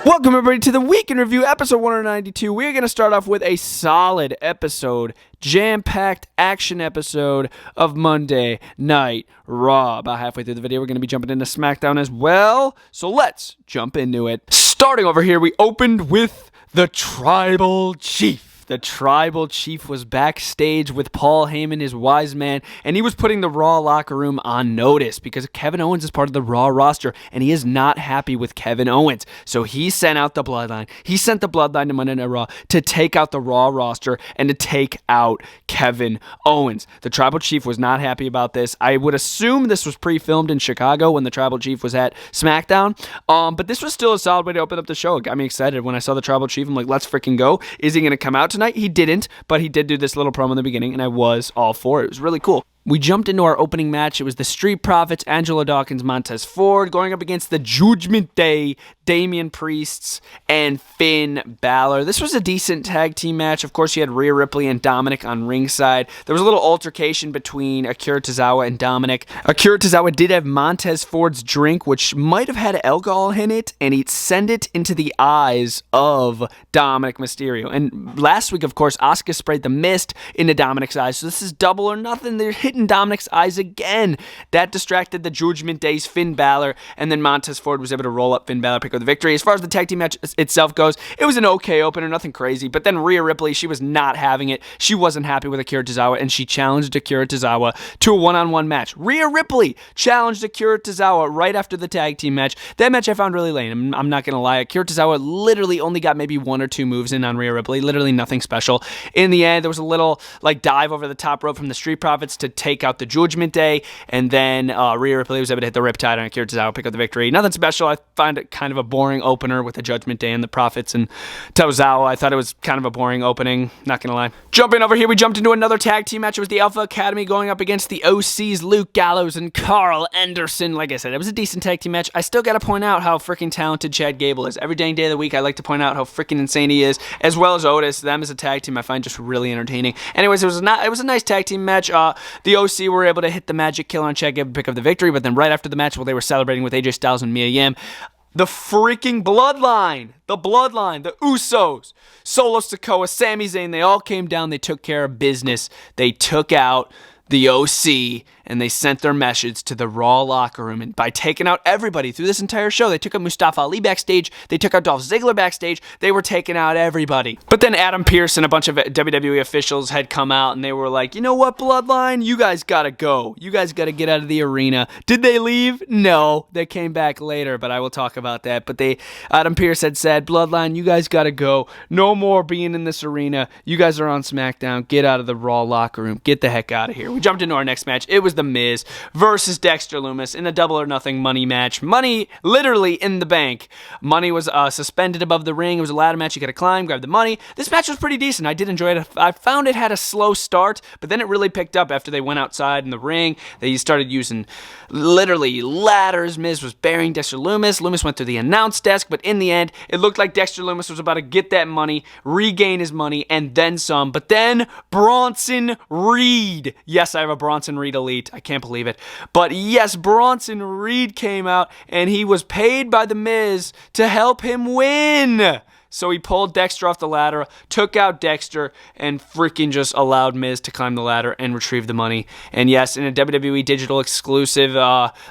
Welcome everybody to the Week in Review, episode 192. We're going to start off with a solid episode, jam-packed action episode of Monday Night Raw. About halfway through the video, we're going to be jumping into Smackdown as well, so let's jump into it. Starting over here, we opened with the Tribal Chief. The Tribal Chief was backstage with Paul Heyman, his wise man, and he was putting the Raw locker room on notice because Kevin Owens is part of the Raw roster, and he is not happy with Kevin Owens. So he sent out the Bloodline. He sent the Bloodline to Monday Night Raw to take out the Raw roster and to take out Kevin Owens. The Tribal Chief was not happy about this. I would assume this was pre-filmed in Chicago when the Tribal Chief was at SmackDown, but this was still a solid way to open up the show. It got me excited when I saw the Tribal Chief. I'm like, let's freaking go. Is he going to come out tonight? He didn't, but he did do this little promo in the beginning, and I was all for it. It was really cool. We jumped into our opening match. It was the Street Profits, Angelo Dawkins, Montez Ford, going up against the Judgment Day, Damian Priests, and Finn Balor. This was a decent tag team match. Of course, you had Rhea Ripley and Dominic on ringside. There was a little altercation between Akira Tozawa and Dominic. Akira Tozawa did have Montez Ford's drink, which might have had alcohol in it, and he'd send it into the eyes of Dominic Mysterio. And last week, of course, Asuka sprayed the mist into Dominic's eyes, so this is double or nothing. They're hitting Dominic's eyes again. That distracted the Judgment Day's Finn Balor, and then Montez Ford was able to roll up Finn Balor, pick up the victory. As far as the tag team match itself goes, it was an okay opener, nothing crazy, but then Rhea Ripley, she was not having it. She wasn't happy with Akira Tozawa, and she challenged Akira Tozawa to a one-on-one match. Rhea Ripley challenged Akira Tozawa right after the tag team match. That match I found really lame. I'm not going to lie. Akira Tozawa literally only got maybe one or two moves in on Rhea Ripley, literally nothing special. In the end, there was a little dive over the top rope from the Street Profits to take out the Judgment Day, and then Rhea Ripley was able to hit the Riptide on Akira Tozawa, pick up the victory. Nothing special. I find it kind of a boring opener with the Judgment Day and the Profits and Tozawa. I thought it was kind of a boring opening, not gonna lie. Jumping over here, we jumped into another tag team match. It was the Alpha Academy going up against the OCs, Luke Gallows and Carl Anderson. Like I said, it was a decent tag team match. I still gotta point out how freaking talented Chad Gable is. Every dang day of the week, I like to point out how freaking insane he is, as well as Otis. Them as a tag team, I find just really entertaining. Anyways, it was a nice tag team match. The OC were able to hit the Magic Killer on Chad Gable, pick up the victory, but then right after the match, while they were celebrating with AJ Styles and Mia Yim, the freaking Bloodline, the Usos, Solo Sikoa, Sami Zayn, they all came down, they took care of business, they took out the OC, and they sent their message to the Raw locker room. And by taking out everybody through this entire show, they took out Mustafa Ali backstage, they took out Dolph Ziggler backstage, they were taking out everybody. But then Adam Pearce and a bunch of WWE officials had come out, and they were like, you know what, Bloodline? You guys gotta go. You guys gotta get out of the arena. Did they leave? No. They came back later, but I will talk about that. But Adam Pearce had said, Bloodline, you guys gotta go. No more being in this arena. You guys are on SmackDown. Get out of the Raw locker room. Get the heck out of here. We jumped into our next match. It was The Miz versus Dexter Loomis in a double or nothing money match. Money literally in the bank. Money was suspended above the ring. It was a ladder match. You got to climb, grab the money. This match was pretty decent. I did enjoy it. I found it had a slow start, but then it really picked up after they went outside in the ring. They started using literally ladders. Miz was burying Dexter Loomis. Loomis went through the announce desk, but in the end, it looked like Dexter Loomis was about to get that money, regain his money, and then some. But then Bronson Reed. Yes, I have a Bronson Reed Elite. I can't believe it. But yes, Bronson Reed came out, and he was paid by The Miz to help him win. So he pulled Dexter off the ladder, took out Dexter, and freaking just allowed Miz to climb the ladder and retrieve the money. And yes, in a WWE digital exclusive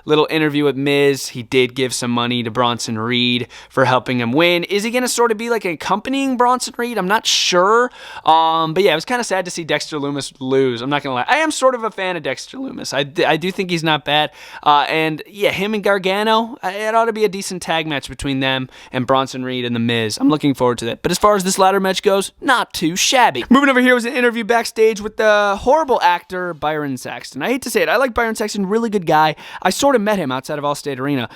little interview with Miz, he did give some money to Bronson Reed for helping him win. Is he going to sort of be like accompanying Bronson Reed? I'm not sure. But yeah, it was kind of sad to see Dexter Loomis lose. I'm not going to lie. I am sort of a fan of Dexter Loomis. I do think he's not bad. And yeah, him and Gargano, it ought to be a decent tag match between them and Bronson Reed and The Miz. I'm looking forward to that. But as far as this ladder match goes, not too shabby. Moving over here was an interview backstage with the horrible actor Byron Saxton. I hate to say it, I like Byron Saxton, really good guy. I sort of met him outside of Allstate Arena.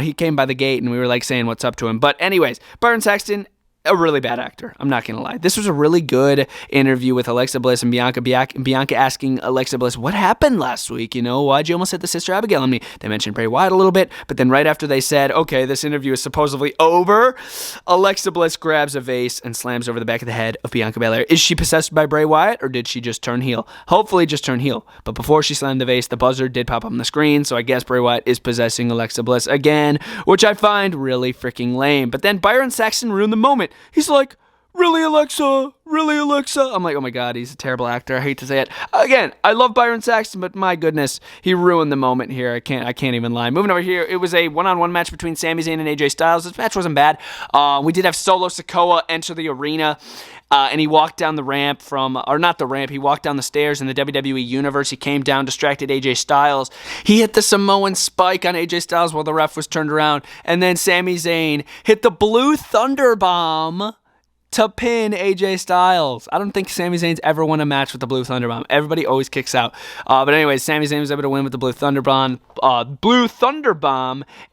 He came by the gate and we were like saying what's up to him. But anyways, Byron Saxton, a really bad actor. I'm not going to lie. This was a really good interview with Alexa Bliss and Bianca asking Alexa Bliss, what happened last week? You know, why'd you almost hit the Sister Abigail on me? They mentioned Bray Wyatt a little bit, but then right after they said, okay, this interview is supposedly over, Alexa Bliss grabs a vase and slams over the back of the head of Bianca Belair. Is she possessed by Bray Wyatt, or did she just turn heel? Hopefully just turn heel. But before she slammed the vase, the buzzer did pop up on the screen, so I guess Bray Wyatt is possessing Alexa Bliss again, which I find really freaking lame. But then Byron Saxton ruined the moment. He's like, really, Alexa? Really, Alexa? I'm like, oh my God, he's a terrible actor. I hate to say it. Again, I love Byron Saxton, but my goodness, he ruined the moment here. I can't even lie. Moving over here, it was a one-on-one match between Sami Zayn and AJ Styles. This match wasn't bad. We did have Solo Sikoa enter the arena. And he walked down the ramp he walked down the stairs in the WWE Universe. He came down, distracted AJ Styles. He hit the Samoan spike on AJ Styles while the ref was turned around. And then Sami Zayn hit the Blue Thunder Bomb to pin AJ Styles. I don't think Sami Zayn's ever won a match with the Blue Thunder Bomb. Everybody always kicks out. But anyways, Sami Zayn was able to win with the Blue Thunder Bomb.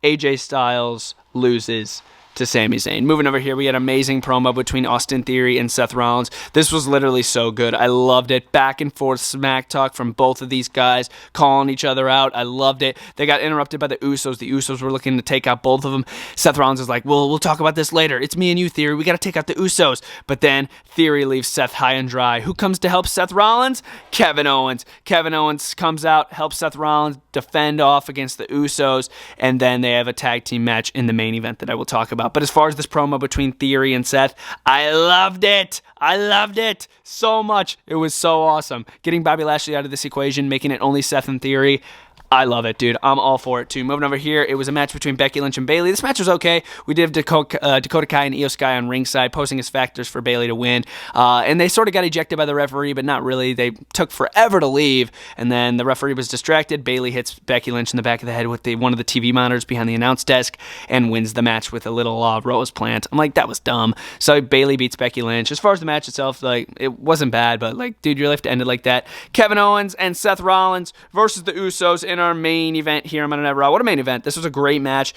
AJ Styles loses to Sami Zayn. Moving over here, we had an amazing promo between Austin Theory and Seth Rollins. This was literally so good. I loved it. Back and forth smack talk from both of these guys, calling each other out. I loved it. They got interrupted by the Usos. The Usos were looking to take out both of them. Seth Rollins is like, well, we'll talk about this later. It's me and you, Theory. We got to take out the Usos. But then Theory leaves Seth high and dry. Who comes to help Seth Rollins? Kevin Owens. Kevin Owens comes out, helps Seth Rollins defend off against the Usos, and then they have a tag team match in the main event that I will talk about. But as far as this promo between Theory and Seth, I loved it. I loved it so much. It was so awesome. Getting Bobby Lashley out of this equation, making it only Seth and Theory. I love it, dude. I'm all for it, too. Moving over here, it was a match between Becky Lynch and Bayley. This match was okay. We did have Dakota Kai and Io Sky on ringside, posting as factors for Bayley to win. And they sort of got ejected by the referee, but not really. They took forever to leave, and then the referee was distracted. Bayley hits Becky Lynch in the back of the head with one of the TV monitors behind the announce desk and wins the match with a little rose plant. I'm like, that was dumb. So Bayley beats Becky Lynch. As far as the match itself, like, it wasn't bad, but, like, dude, your life to end it like that. Kevin Owens and Seth Rollins versus the Usos in our main event here on Monday Night Raw. What a main event. This was a great match.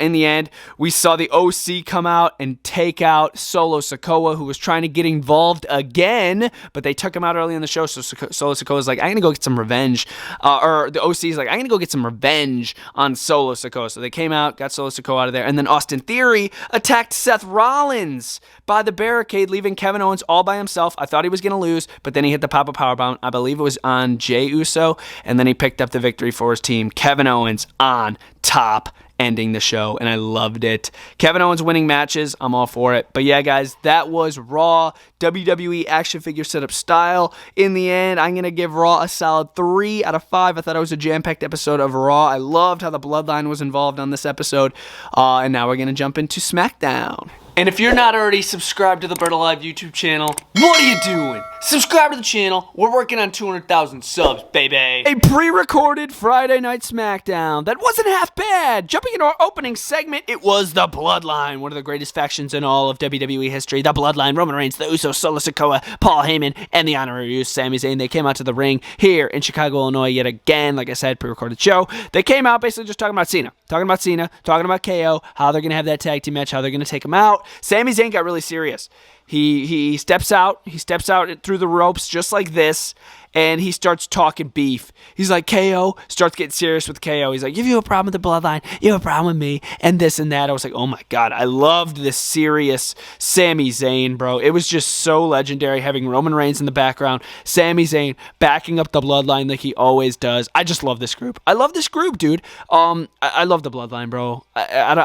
In the end, we saw the OC come out and take out Solo Sikoa, who was trying to get involved again, but they took him out early in the show, so Solo Sikoa's like, I'm going to go get some revenge. Or the OC's like, I'm going to go get some revenge on Solo Sikoa. So they came out, got Solo Sikoa out of there, and then Austin Theory attacked Seth Rollins by the barricade, leaving Kevin Owens all by himself. I thought he was going to lose, but then he hit the pop-up powerbomb. I believe it was on Jey Uso, and then he picked up the victory for his team. Kevin Owens on top, ending the show, and I loved it. Kevin Owens winning matches, I'm all for it. But yeah, guys, that was Raw, WWE action figure setup style. In the end, I'm going to give Raw a solid 3 out of 5. I thought it was a jam-packed episode of Raw. I loved how the Bloodline was involved on this episode. And now we're going to jump into Smackdown. And if you're not already subscribed to the Bretto Live YouTube channel, what are you doing? Subscribe to the channel. We're working on 200,000 subs, baby. A pre-recorded Friday Night Smackdown that wasn't half bad. Jumping into our opening segment, it was the Bloodline, one of the greatest factions in all of WWE history. The Bloodline, Roman Reigns, the Usos, Solo Sikoa, Paul Heyman, and the honorary Sami Zayn. They came out to the ring here in Chicago, Illinois, yet again. Like I said, pre-recorded show. They came out basically just talking about Cena, talking about KO, how they're going to have that tag team match, how they're going to take him out. Sami Zayn got really serious. He steps out through the ropes just like this, and he starts talking beef. He's like, KO, starts getting serious with KO. He's like, if you have a problem with the Bloodline, you have a problem with me, and this and that. I was like, oh my God, I loved this serious Sami Zayn, bro. It was just so legendary having Roman Reigns in the background, Sami Zayn backing up the Bloodline like he always does. I just love this group. I love this group, dude. I love the Bloodline, bro. I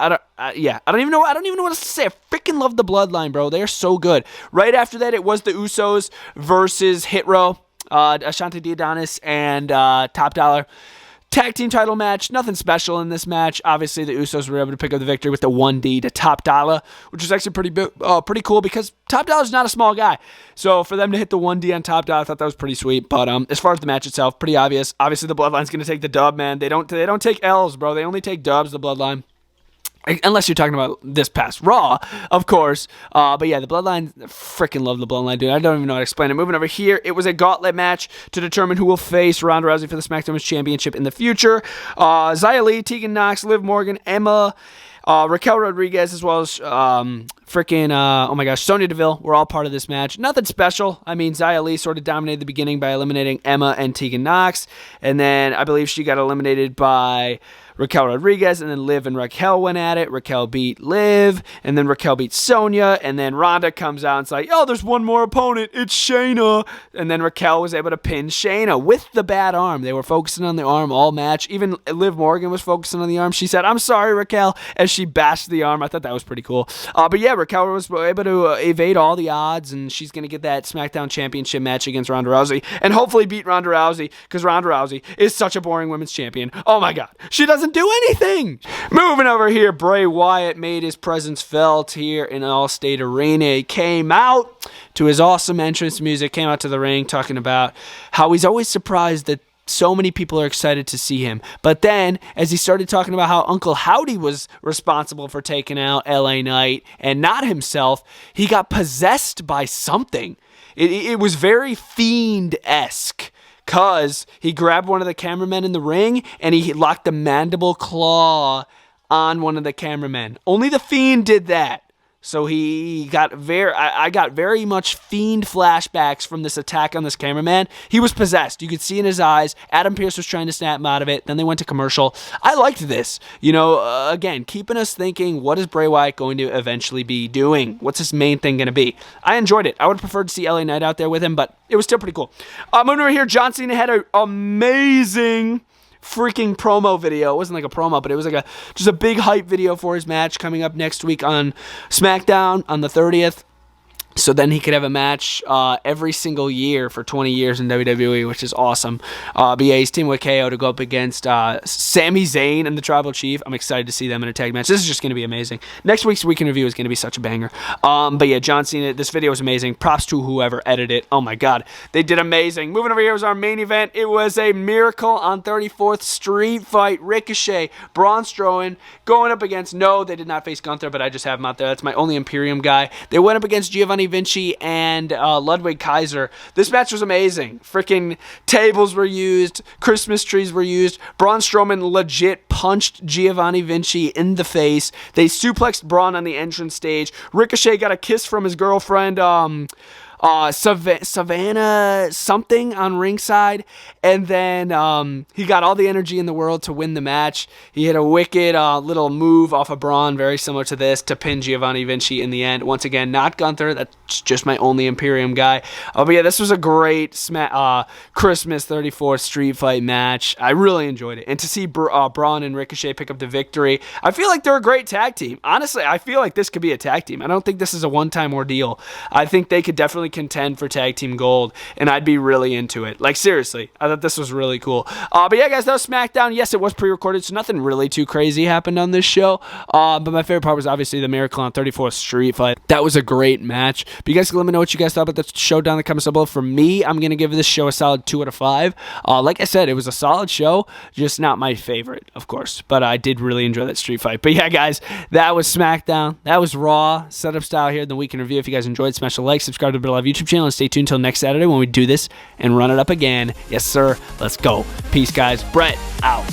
don't even know what else to say. I freaking love the Bloodline, bro. They are so good. Right after that, it was the Usos versus Hit Row, Ashante Diadonis and Top Dollar. Tag team title match, nothing special in this match. Obviously, the Usos were able to pick up the victory with the 1D to Top Dollar, which was actually pretty cool because Top Dollar's not a small guy. So for them to hit the 1D on Top Dollar, I thought that was pretty sweet. But as far as the match itself, pretty obvious. Obviously, the Bloodline's going to take the dub, man. They don't take L's, bro. They only take dubs, the Bloodline. Unless you're talking about this past Raw, of course. But yeah, the Bloodline, freaking love the Bloodline, dude. I don't even know how to explain it. Moving over here, it was a gauntlet match to determine who will face Ronda Rousey for the SmackDown Women's Championship in the future. Xia Li, Tegan Nox, Liv Morgan, Emma, Raquel Rodriguez, as well as freaking, oh my gosh, Sonya Deville were all part of this match. Nothing special. I mean, Xia Li sort of dominated the beginning by eliminating Emma and Tegan Nox, and then I believe she got eliminated by Raquel Rodriguez, and then Liv and Raquel went at it. Raquel beat Liv, and then Raquel beat Sonya, and then Ronda comes out and it's like, oh, there's one more opponent. It's Shayna. And then Raquel was able to pin Shayna with the bad arm. They were focusing on the arm all match. Even Liv Morgan was focusing on the arm. She said, I'm sorry, Raquel, as she bashed the arm. I thought that was pretty cool. But yeah, Raquel was able to evade all the odds, and she's going to get that SmackDown Championship match against Ronda Rousey, and hopefully beat Ronda Rousey, because Ronda Rousey is such a boring women's champion. Oh my God. She doesn't do anything. Moving over here, Bray Wyatt made his presence felt here in Allstate Arena. He came out to his awesome entrance music, came out to the ring talking about how he's always surprised that so many people are excited to see him. But then, as he started talking about how Uncle Howdy was responsible for taking out LA Knight and not himself, he got possessed by something. It was very Fiend-esque. Because he grabbed one of the cameramen in the ring and he locked the mandible claw on one of the cameramen. Only the Fiend did that. So he got I got very much Fiend flashbacks from this attack on this cameraman. He was possessed. You could see in his eyes. Adam Pearce was trying to snap him out of it. Then they went to commercial. I liked this. You know, again, keeping us thinking, what is Bray Wyatt going to eventually be doing? What's his main thing going to be? I enjoyed it. I would have preferred to see LA Knight out there with him, but it was still pretty cool. Over here, John Cena had an amazing freaking promo video. It wasn't like a promo, but it was like just a big hype video for his match coming up next week on Smackdown on the 30th. So then he could have a match every single year for 20 years in WWE, which is awesome. But yeah, he's teaming with KO to go up against Sami Zayn and the Tribal Chief. I'm excited to see them in a tag match. This is just going to be amazing. Next week's Week in Review is going to be such a banger. But yeah, John Cena, this video was amazing. Props to whoever edited it. Oh my God, they did amazing. Moving over here was our main event. It was a Miracle on 34th Street fight. Ricochet, Braun Strowman going up against, no, they did not face Gunther, but I just have him out there. That's my only Imperium guy. They went up against Giovanni Vinci and Ludwig Kaiser. This match was amazing. Freaking tables were used. Christmas trees were used. Braun Strowman legit punched Giovanni Vinci in the face. They suplexed Braun on the entrance stage. Ricochet got a kiss from his girlfriend, Savannah something on ringside, and then he got all the energy in the world to win the match. He hit a wicked little move off of Braun, very similar to this, to pin Giovanni Vinci in the end. Once again, not Gunther. That's just my only Imperium guy. But yeah, this was a great Christmas 34th Street Fight match. I really enjoyed it. And to see Braun and Ricochet pick up the victory, I feel like they're a great tag team. Honestly, I feel like this could be a tag team. I don't think this is a one-time ordeal. I think they could definitely contend for tag team gold, and I'd be really into it. Like, seriously, I thought this was really cool. But yeah, guys, that was SmackDown. Yes, it was pre-recorded, so nothing really too crazy happened on this show. But my favorite part was obviously the Miracle on 34th Street fight. That was a great match. But you guys can let me know what you guys thought about the show down in the comments below. For me, I'm going to give this show a solid 2 out of 5. Like I said, it was a solid show, just not my favorite, of course. But I did really enjoy that street fight. But yeah, guys, that was SmackDown. That was Raw, setup style here in the Week in Review. If you guys enjoyed, smash a like, subscribe to the Live YouTube channel, and stay tuned until next Saturday when we do this and run it up again. Yes, sir. Let's go. Peace, guys. Brett, out.